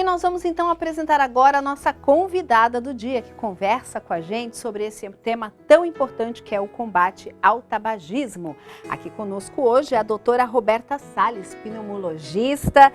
E nós vamos então apresentar agora a nossa convidada do dia, que conversa com a gente sobre esse tema tão importante que é o combate ao tabagismo. Aqui conosco hoje é a doutora Roberta Salles, pneumologista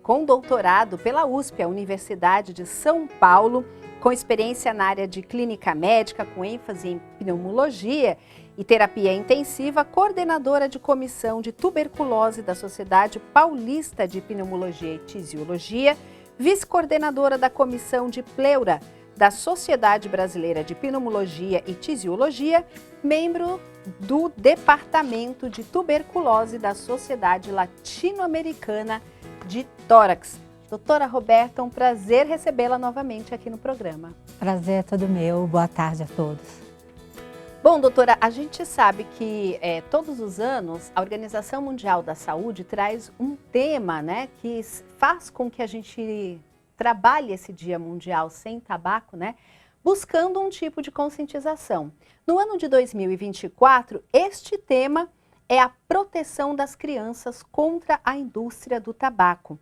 com doutorado pela USP, a Universidade de São Paulo, com experiência na área de clínica médica, com ênfase em pneumologia e terapia intensiva, coordenadora de comissão de tuberculose da Sociedade Paulista de Pneumologia e Tisiologia, vice-coordenadora da comissão de pleura da Sociedade Brasileira de Pneumologia e Tisiologia, membro do Departamento de Tuberculose da Sociedade Latino-Americana de Tórax. Doutora Roberta, um prazer recebê-la novamente aqui no programa. Prazer é todo meu. Boa tarde a todos. Bom, doutora, a gente sabe que todos os anos a Organização Mundial da Saúde traz um tema, né, que faz com que a gente trabalhe esse Dia Mundial Sem Tabaco, né, buscando um tipo de conscientização. No ano de 2024, este tema é a proteção das crianças contra a indústria do tabaco.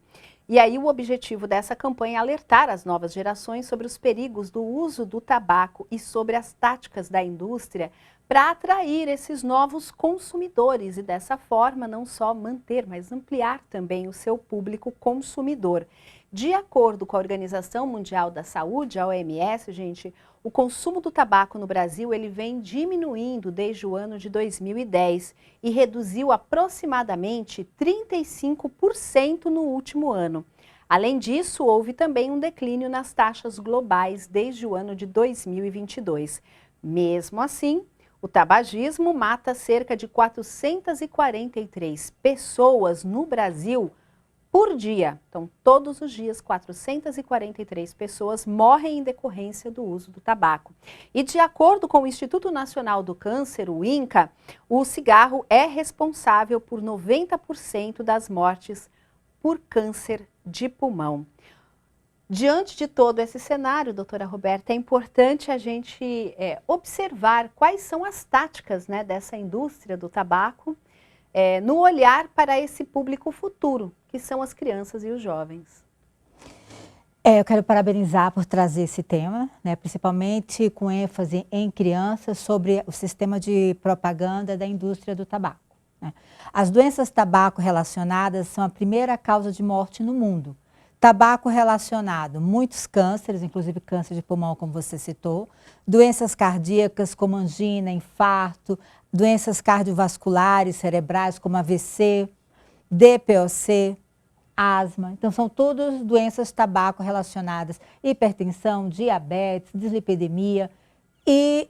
E aí o objetivo dessa campanha é alertar as novas gerações sobre os perigos do uso do tabaco e sobre as táticas da indústria para atrair esses novos consumidores e dessa forma não só manter, mas ampliar também o seu público consumidor. De acordo com a Organização Mundial da Saúde, a OMS, gente, o consumo do tabaco no Brasil ele vem diminuindo desde o ano de 2010 e reduziu aproximadamente 35% no último ano. Além disso, houve também um declínio nas taxas globais desde o ano de 2022. Mesmo assim, o tabagismo mata cerca de 443 pessoas no Brasil por dia. Então, todos os dias, 443 pessoas morrem em decorrência do uso do tabaco. E de acordo com o Instituto Nacional do Câncer, o INCA, o cigarro é responsável por 90% das mortes por câncer de pulmão. Diante de todo esse cenário, doutora Roberta, é importante a gente observar quais são as táticas, né, dessa indústria do tabaco, no olhar para esse público futuro, que são as crianças e os jovens. Eu quero parabenizar por trazer esse tema, né, principalmente com ênfase em crianças, sobre o sistema de propaganda da indústria do tabaco, né. As doenças tabaco relacionadas são a primeira causa de morte no mundo. Tabaco relacionado, muitos cânceres, inclusive câncer de pulmão, como você citou, doenças cardíacas como angina, infarto, doenças cardiovasculares cerebrais como AVC, DPOC, asma. Então, são todas doenças tabaco relacionadas, hipertensão, diabetes, dislipidemia. E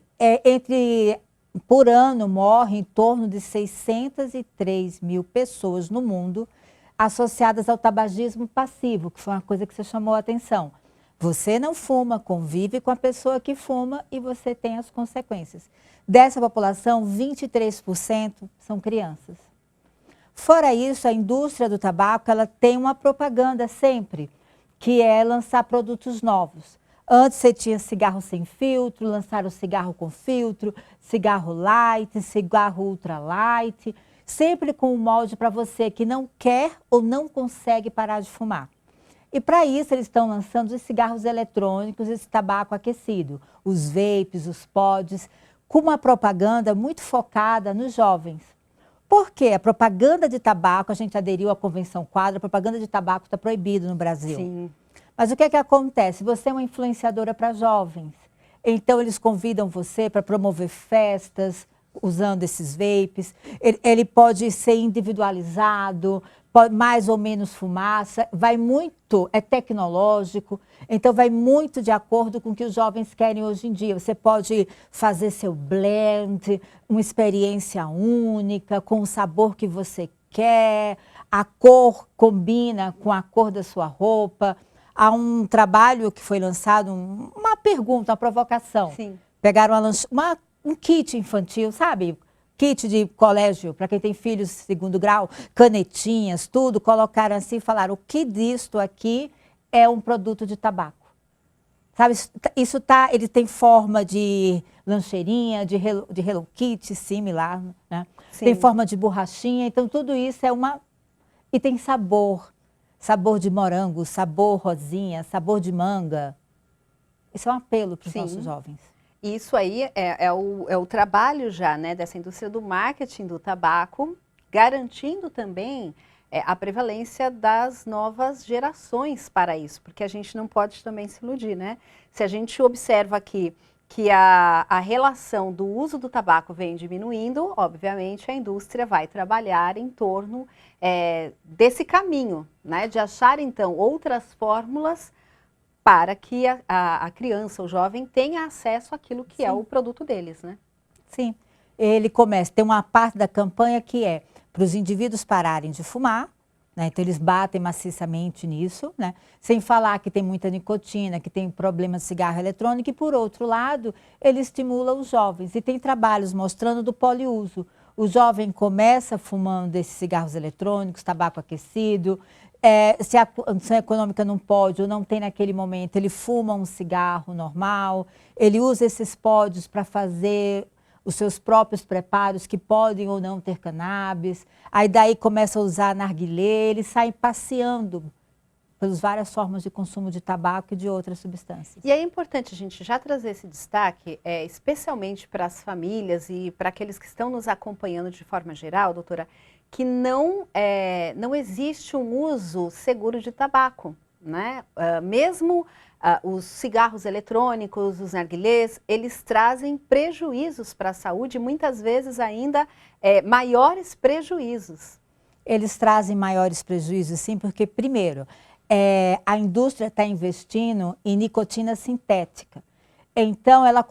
por ano morrem em torno de 603 mil pessoas no mundo associadas ao tabagismo passivo, que foi uma coisa que você chamou a atenção. Você não fuma, convive com a pessoa que fuma e você tem as consequências. Dessa população, 23% são crianças. Fora isso, a indústria do tabaco ela tem uma propaganda sempre, que é lançar produtos novos. Antes você tinha cigarro sem filtro, lançaram o cigarro com filtro, cigarro light, cigarro ultra light, sempre com um molde para você que não quer ou não consegue parar de fumar. E para isso eles estão lançando os cigarros eletrônicos, esse tabaco aquecido, os vapes, os pods, com uma propaganda muito focada nos jovens. Por quê? A propaganda de tabaco, a gente aderiu à Convenção Quadro, a propaganda de tabaco está proibida no Brasil. Sim. Mas o que é que acontece? Você é uma influenciadora para jovens. Então eles convidam você para promover festas, usando esses vapes, ele pode ser individualizado, mais ou menos fumaça, vai muito, é tecnológico, então vai muito de acordo com o que os jovens querem hoje em dia. Você pode fazer seu blend, uma experiência única, com o sabor que você quer, a cor combina com a cor da sua roupa. Há um trabalho que foi lançado, uma pergunta, uma provocação. Sim. Pegaram um kit infantil, sabe? Kit de colégio, para quem tem filhos de segundo grau, canetinhas, tudo, colocaram assim e falaram, o que disto aqui é um produto de tabaco? Sabe, ele tem forma de lancheirinha, de Hello Kitty, similar, né? Tem forma de borrachinha, então tudo isso é e tem sabor. sabor de morango, sabor rosinha, sabor de manga. Isso é um apelo para os nossos jovens. Isso aí é o trabalho já, né, dessa indústria do marketing do tabaco, garantindo também a prevalência das novas gerações para isso, porque a gente não pode também se iludir, né? Se a gente observa aqui que a relação do uso do tabaco vem diminuindo, obviamente a indústria vai trabalhar em torno desse caminho, né, de achar então outras fórmulas para que a criança, o jovem, tenha acesso àquilo que é o produto deles, né? Sim. Ele começa, tem uma parte da campanha que é para os indivíduos pararem de fumar, né? Então eles batem maciçamente nisso, né? Sem falar que tem muita nicotina, que tem problema de cigarro eletrônico, e por outro lado, ele estimula os jovens. E tem trabalhos mostrando do poliuso. O jovem começa fumando esses cigarros eletrônicos, tabaco aquecido, se a condição econômica não pode ou não tem naquele momento, ele fuma um cigarro normal, ele usa esses pódios para fazer os seus próprios preparos que podem ou não ter cannabis, aí daí começa a usar narguilé, ele sai passeando pelas várias formas de consumo de tabaco e de outras substâncias. E é importante a gente já trazer esse destaque, especialmente para as famílias e para aqueles que estão nos acompanhando de forma geral, doutora, que não existe um uso seguro de tabaco, né? Mesmo os cigarros eletrônicos, os narguilés, eles trazem prejuízos para a saúde, muitas vezes ainda maiores prejuízos. Eles trazem maiores prejuízos, sim, porque, primeiro, a indústria está investindo em nicotina sintética. Então, ela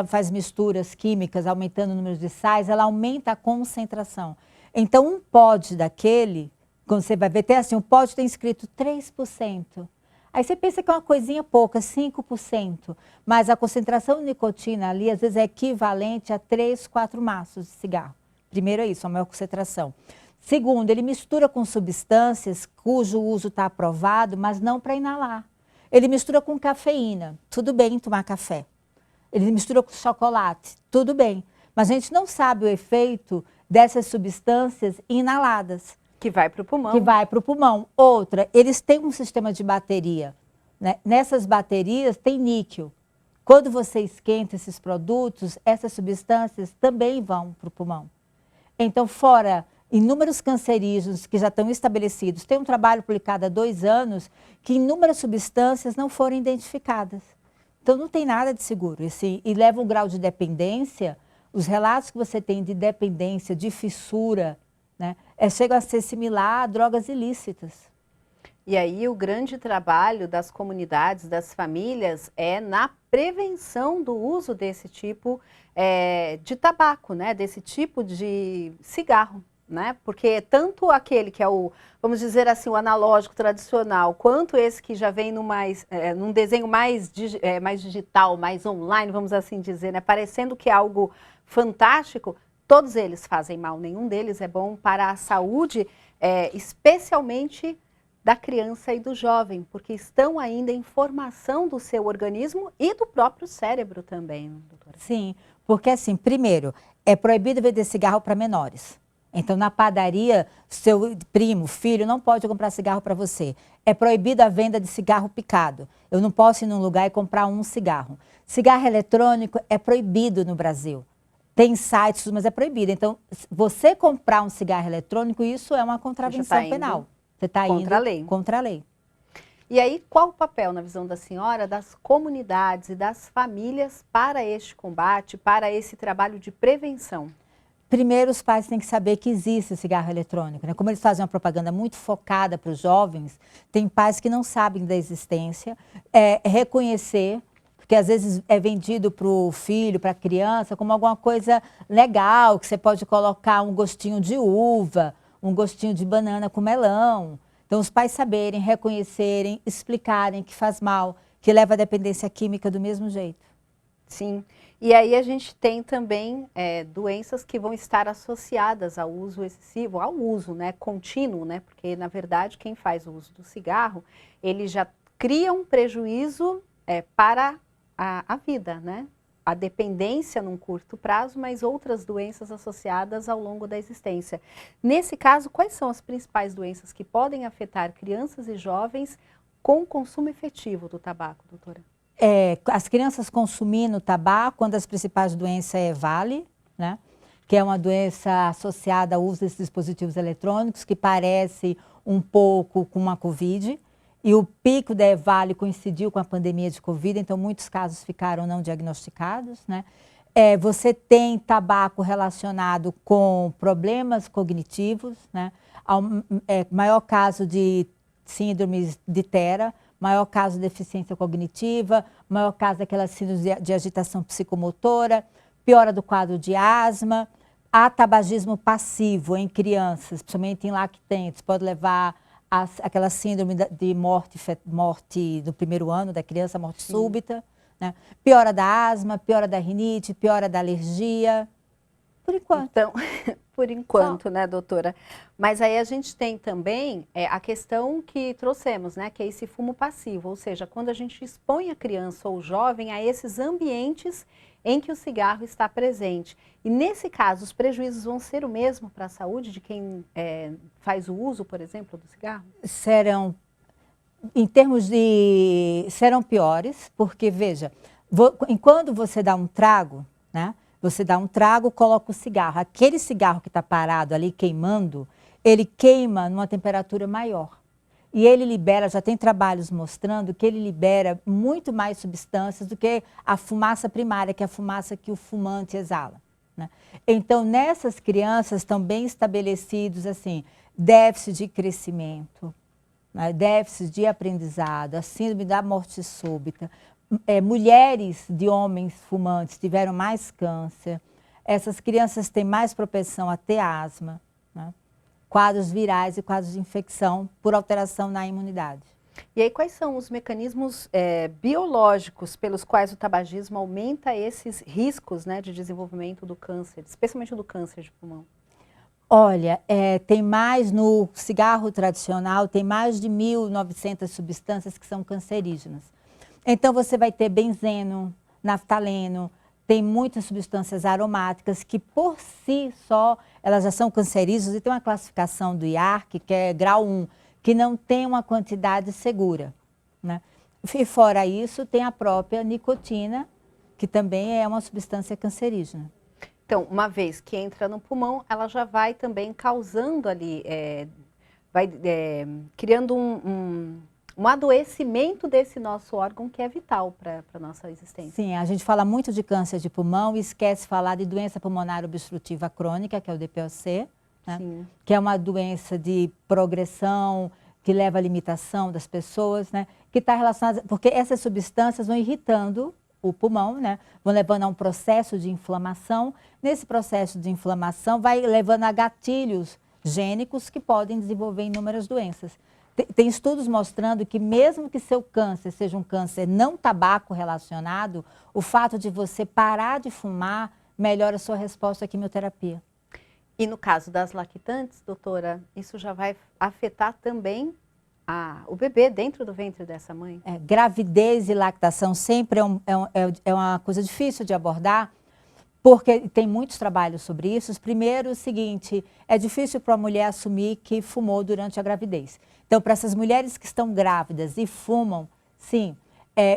faz misturas químicas, aumentando o número de sais, ela aumenta a concentração. Então, um pod daquele, quando você vai ver, tem assim, um pod tem escrito 3%. Aí você pensa que é uma coisinha pouca, 5%, mas a concentração de nicotina ali, às vezes, é equivalente a 3, 4 maços de cigarro. Primeiro é isso, a maior concentração. Segundo, ele mistura com substâncias cujo uso está aprovado, mas não para inalar. Ele mistura com cafeína, tudo bem tomar café. Ele mistura com chocolate, tudo bem. Mas a gente não sabe o efeito dessas substâncias inaladas. Que vai para o pulmão. Que vai para o pulmão. Outra, eles têm um sistema de bateria, né? Nessas baterias tem níquel. Quando você esquenta esses produtos, essas substâncias também vão para o pulmão. Então, fora inúmeros cancerígenos que já estão estabelecidos, tem um trabalho publicado há 2 anos que inúmeras substâncias não foram identificadas. Então, não tem nada de seguro. E leva um grau de dependência. Os relatos que você tem de dependência, de fissura, né, chegam a ser similar a drogas ilícitas. E aí o grande trabalho das comunidades, das famílias, é na prevenção do uso desse tipo de tabaco, né, desse tipo de cigarro, né, porque tanto aquele que é o, vamos dizer assim, o analógico tradicional, quanto esse que já vem num desenho mais digital, mais online, vamos assim dizer, né, parecendo que é algo fantástico, todos eles fazem mal, nenhum deles é bom para a saúde, especialmente da criança e do jovem, porque estão ainda em formação do seu organismo e do próprio cérebro também, doutora. Sim, porque assim, primeiro, é proibido vender cigarro para menores. Então, na padaria, seu primo, filho, não pode comprar cigarro para você. É proibida a venda de cigarro picado. Eu não posso ir num lugar e comprar um cigarro. Cigarro eletrônico é proibido no Brasil. Tem sites, mas é proibido. Então, você comprar um cigarro eletrônico, isso é uma contravenção penal. Você está indo contra a lei. E aí, qual o papel, na visão da senhora, das comunidades e das famílias para este combate, para esse trabalho de prevenção? Primeiro, os pais têm que saber que existe o cigarro eletrônico, né? Como eles fazem uma propaganda muito focada para os jovens, tem pais que não sabem da existência, reconhecer, porque às vezes é vendido para o filho, para a criança, como alguma coisa legal, que você pode colocar um gostinho de uva, um gostinho de banana com melão. Então, os pais saberem, reconhecerem, explicarem que faz mal, que leva à dependência química do mesmo jeito. Sim. E aí a gente tem também doenças que vão estar associadas ao uso excessivo, ao uso, né, contínuo, né? Porque, na verdade, quem faz o uso do cigarro, ele já cria um prejuízo para a vida, né? a dependência num curto prazo, mas outras doenças associadas ao longo da existência. Nesse caso, quais são as principais doenças que podem afetar crianças e jovens com o consumo efetivo do tabaco, doutora? As crianças consumindo tabaco, uma das principais doenças é Vale, né? Que é uma doença associada ao uso desses dispositivos eletrônicos, que parece um pouco com uma Covid. E o pico da EVALI coincidiu com a pandemia de Covid, então muitos casos ficaram não diagnosticados, né? Você tem tabaco relacionado com problemas cognitivos, né? Maior caso de síndromes de TERA, maior caso de deficiência cognitiva, maior caso daquela síndrome de agitação psicomotora, piora do quadro de asma. Há tabagismo passivo em crianças, principalmente em lactentes, pode levar aquela síndrome de morte do primeiro ano da criança, morte súbita, né? Piora da asma, piora da rinite, piora da alergia, por enquanto. Então, por enquanto, né, doutora? Mas aí a gente tem também a questão que trouxemos, né, que é esse fumo passivo, ou seja, quando a gente expõe a criança ou o jovem a esses ambientes em que o cigarro está presente. E nesse caso, os prejuízos vão ser o mesmo para a saúde de quem faz o uso, por exemplo, do cigarro? Serão piores, porque, veja, quando você dá um trago, né? Você dá um trago, coloca o cigarro. Aquele cigarro que está parado ali queimando, ele queima numa temperatura maior. E ele libera, já tem trabalhos mostrando que ele libera muito mais substâncias do que a fumaça primária, que é a fumaça que o fumante exala, né? Então, nessas crianças estão bem estabelecidos, assim, déficit de crescimento, né? Déficit de aprendizado, a síndrome da morte súbita. Mulheres de homens fumantes tiveram mais câncer. Essas crianças têm mais propensão a ter asma, né? Quadros virais e quadros de infecção por alteração na imunidade. E aí, quais são os mecanismos biológicos pelos quais o tabagismo aumenta esses riscos, né, de desenvolvimento do câncer, especialmente do câncer de pulmão? Olha, tem mais no cigarro tradicional, tem mais de 1.900 substâncias que são cancerígenas. Então, você vai ter benzeno, naftaleno, tem muitas substâncias aromáticas que, por si só, elas já são cancerígenas e tem uma classificação do IARC, que é grau 1, que não tem uma quantidade segura, né? E fora isso, tem a própria nicotina, que também é uma substância cancerígena. Então, uma vez que entra no pulmão, ela já vai também causando ali, criando um adoecimento desse nosso órgão que é vital para a nossa existência. Sim, a gente fala muito de câncer de pulmão e esquece de falar de doença pulmonar obstrutiva crônica, que é o DPOC, né? Que é uma doença de progressão, que leva à limitação das pessoas, né? Que está relacionada, porque essas substâncias vão irritando o pulmão, né? Vão levando a um processo de inflamação. Nesse processo de inflamação vai levando a gatilhos gênicos que podem desenvolver inúmeras doenças. Tem estudos mostrando que mesmo que seu câncer seja um câncer não tabaco relacionado, o fato de você parar de fumar melhora a sua resposta à quimioterapia. E no caso das lactantes, doutora, isso já vai afetar também o bebê dentro do ventre dessa mãe? Gravidez e lactação sempre é uma coisa difícil de abordar, porque tem muitos trabalhos sobre isso. Primeiro, o seguinte, é difícil para a mulher assumir que fumou durante a gravidez. Então, para essas mulheres que estão grávidas e fumam, sim,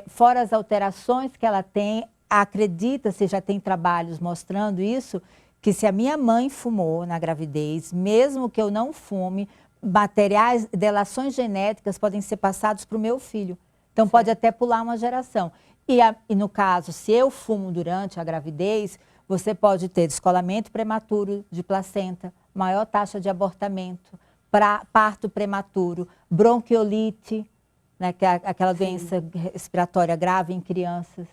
fora as alterações que ela tem, acredita-se, já tem trabalhos mostrando isso, que se a minha mãe fumou na gravidez, mesmo que eu não fume, materiais, delações genéticas podem ser passados para o meu filho. Então, sim, pode até pular uma geração. E no caso, se eu fumo durante a gravidez, você pode ter descolamento prematuro de placenta, maior taxa de abortamento, parto prematuro, bronquiolite, né, que é aquela doença respiratória grave em crianças,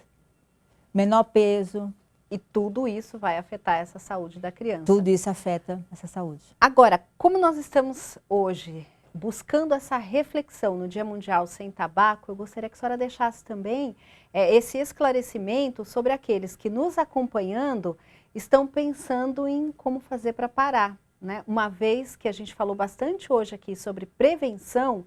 menor peso. E tudo isso vai afetar essa saúde da criança. Tudo isso afeta essa saúde. Agora, como nós estamos hoje buscando essa reflexão no Dia Mundial Sem Tabaco, eu gostaria que a senhora deixasse também esse esclarecimento sobre aqueles que nos acompanhando estão pensando em como fazer para parar, né? Uma vez que a gente falou bastante hoje aqui sobre prevenção,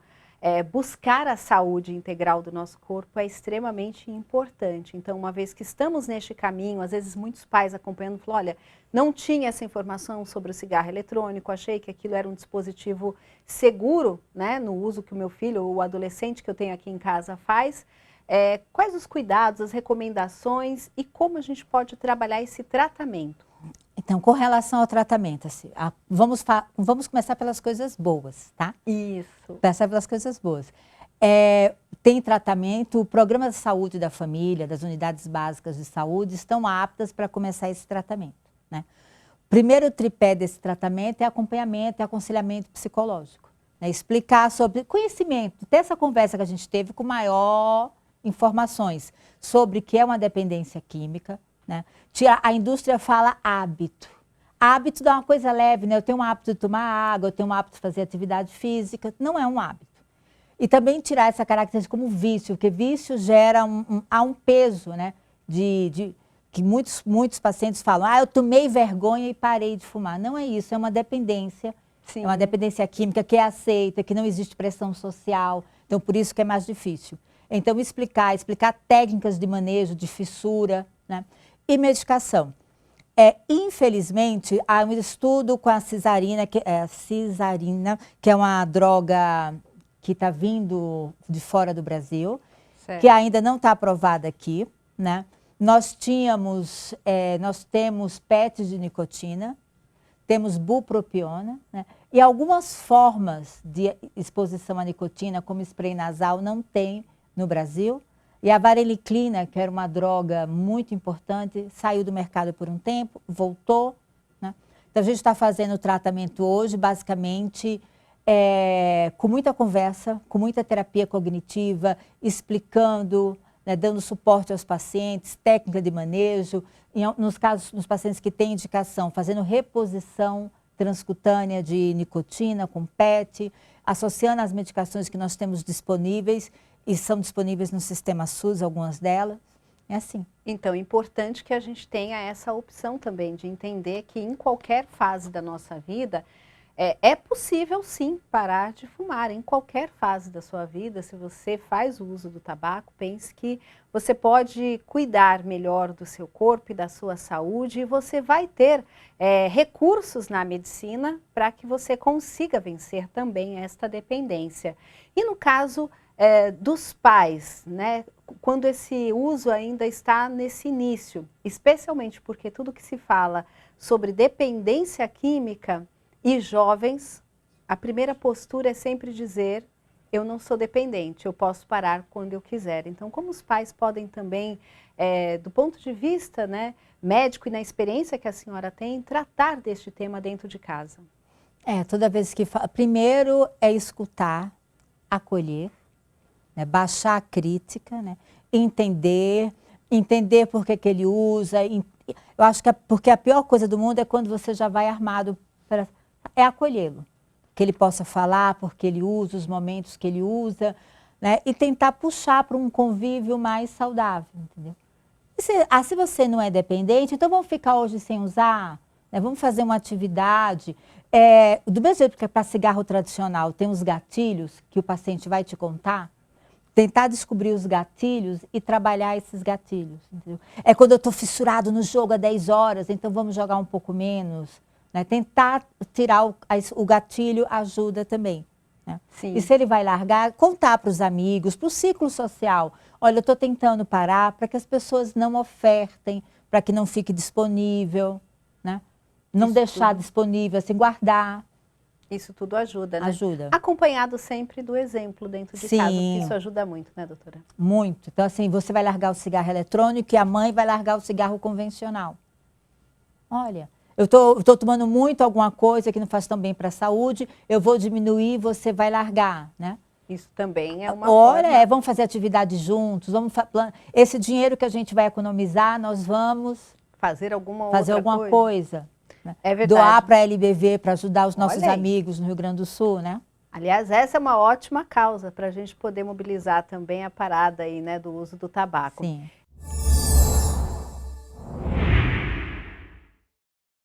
buscar a saúde integral do nosso corpo é extremamente importante. Então, uma vez que estamos neste caminho, às vezes muitos pais acompanhando falam, olha, não tinha essa informação sobre o cigarro eletrônico, achei que aquilo era um dispositivo seguro, né, no uso que o meu filho ou o adolescente que eu tenho aqui em casa faz. Quais os cuidados, as recomendações e como a gente pode trabalhar esse tratamento? Então, com relação ao tratamento, assim, vamos começar pelas coisas boas, tá? Isso. Começar pelas coisas boas. Tem tratamento, o programa de saúde da família, das unidades básicas de saúde, estão aptas para começar esse tratamento, né? Primeiro tripé desse tratamento é acompanhamento e aconselhamento psicológico, né? Explicar sobre conhecimento, ter essa conversa que a gente teve com maior informações sobre o que é uma dependência química, né? A indústria fala hábito. Hábito dá uma coisa leve, né? Eu tenho um hábito de tomar água, eu tenho um hábito de fazer atividade física. Não é um hábito. E também tirar essa característica como vício, porque vício gera há um peso, né? Que muitos pacientes falam, eu tomei vergonha e parei de fumar. Não é isso, é uma dependência. Sim. É uma dependência química que é aceita, que não existe pressão social. Então, por isso que é mais difícil. Então, explicar técnicas de manejo, de fissura, né? E medicação. Infelizmente, há um estudo com a cisarina, que é uma droga que está vindo de fora do Brasil, certo, que ainda não está aprovada aqui, né? Nós temos PETs de nicotina, temos bupropiona, né? E algumas formas de exposição à nicotina, como spray nasal, não tem no Brasil. E a vareniclina, que era uma droga muito importante, saiu do mercado por um tempo, voltou, né? Então, a gente está fazendo o tratamento hoje, basicamente, com muita conversa, com muita terapia cognitiva, explicando, né, dando suporte aos pacientes, técnica de manejo, nos pacientes que têm indicação, fazendo reposição transcutânea de nicotina com PET, associando as medicações que nós temos disponíveis, e são disponíveis no sistema SUS, algumas delas, é assim. Então, é importante que a gente tenha essa opção também de entender que em qualquer fase da nossa vida, é possível sim parar de fumar. Em qualquer fase da sua vida, se você faz o uso do tabaco, pense que você pode cuidar melhor do seu corpo e da sua saúde e você vai ter recursos na medicina para que você consiga vencer também esta dependência. E no caso dos pais, né, quando esse uso ainda está nesse início, especialmente porque tudo que se fala sobre dependência química e jovens, a primeira postura é sempre dizer, eu não sou dependente, eu posso parar quando eu quiser. Então, como os pais podem também, do ponto de vista, né, médico e na experiência que a senhora tem, tratar deste tema dentro de casa? Toda vez que fala, primeiro é escutar, acolher, né, baixar a crítica, né, entender por que ele usa. Eu acho que porque a pior coisa do mundo é quando você já vai armado para acolhê-lo, que ele possa falar porque ele usa, os momentos que ele usa, né, e tentar puxar para um convívio mais saudável, entendeu? Se você não é dependente, então vamos ficar hoje sem usar, né, vamos fazer uma atividade. Do mesmo jeito que para cigarro tradicional tem os gatilhos que o paciente vai te contar, tentar descobrir os gatilhos e trabalhar esses gatilhos, entendeu? Quando eu estou fissurado no jogo há 10 horas, então vamos jogar um pouco menos, né? Tentar tirar o gatilho ajuda também, né? Sim. E se ele vai largar, contar para os amigos, para o ciclo social. Olha, eu estou tentando parar para que as pessoas não ofertem, para que não fique disponível, né? Não deixar disponível, assim, guardar. Isso tudo ajuda, né? Ajuda. Acompanhado sempre do exemplo dentro de casa, porque isso ajuda muito, né, doutora? Muito. Então, assim, você vai largar o cigarro eletrônico e a mãe vai largar o cigarro convencional. Olha, eu estou tomando muito alguma coisa que não faz tão bem para a saúde, eu vou diminuir, você vai largar, né? Isso também é uma forma... vamos fazer atividade juntos, esse dinheiro que a gente vai economizar, nós vamos... Fazer alguma coisa. Né? É verdade. Doar para a LBV, para ajudar os nossos amigos no Rio Grande do Sul, né? Aliás, essa é uma ótima causa para a gente poder mobilizar também a parada aí, né, do uso do tabaco. Sim.